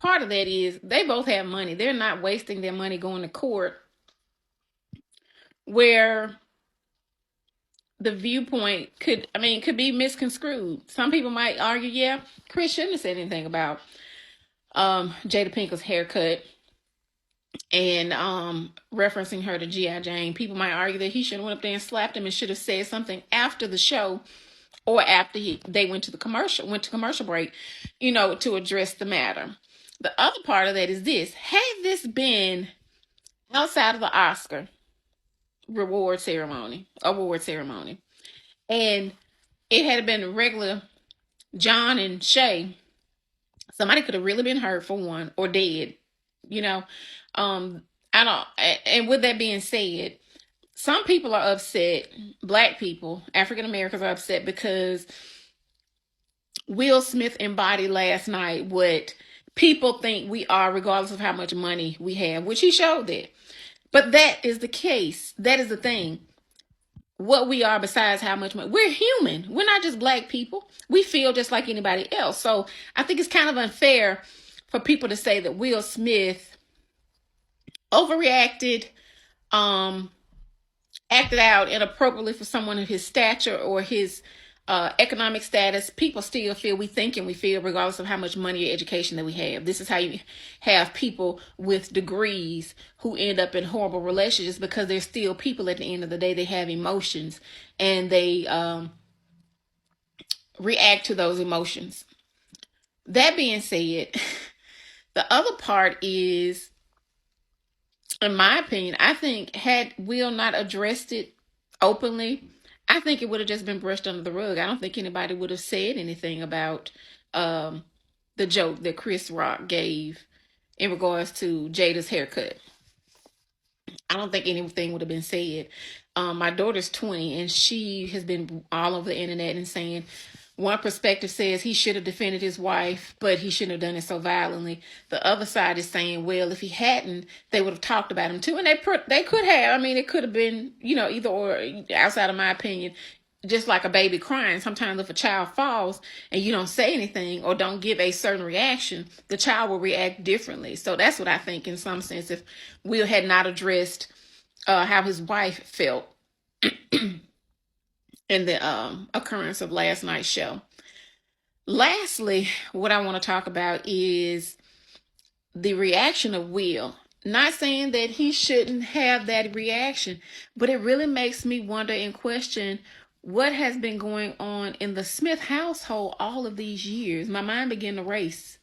part of that is they both have money. They're not wasting their money going to court where the viewpoint could be misconstrued. Some people might argue, yeah, Chris shouldn't have said anything about Jada Pinkett's haircut and referencing her to G.I. Jane. People might argue that he should have went up there and slapped him and should have said something after the show or after they went to commercial break, to address the matter. The other part of that is this: had this been outside of the Oscar award ceremony, and it had been a regular John and Shay, somebody could have really been hurt, for one, or dead. I don't. And with that being said, some people are upset. Black people, African Americans, are upset because Will Smith embodied last night what people think we are, regardless of how much money we have, which he showed that. But that is the case. That is the thing. What we are, besides how much money, we're human. We're not just black people. We feel just like anybody else. So I think it's kind of unfair for people to say that Will Smith overreacted, acted out inappropriately for someone of his stature or his economic status. People still feel we think and we feel, regardless of how much money or education that we have. This is how you have people with degrees who end up in horrible relationships, because they're still people at the end of the day. They have emotions and they react to those emotions. That being said, the other part is, in my opinion, I think had Will not addressed it openly, I think it would have just been brushed under the rug. I don't think anybody would have said anything about the joke that Chris Rock gave in regards to Jada's haircut. I don't think anything would have been said. My daughter's 20, and she has been all over the internet and saying, one perspective says he should have defended his wife, but he shouldn't have done it so violently. The other side is saying, well, if he hadn't, they would have talked about him too. And they could have. I mean, it could have been, either or, outside of my opinion. Just like a baby crying, sometimes if a child falls and you don't say anything or don't give a certain reaction, the child will react differently. So that's what I think, in some sense, if Will had not addressed how his wife felt in the occurrence of last night's show. Lastly, what I want to talk about is the reaction of Will. Not saying that he shouldn't have that reaction, but it really makes me wonder and question what has been going on in the Smith household all of these years. My mind began to race.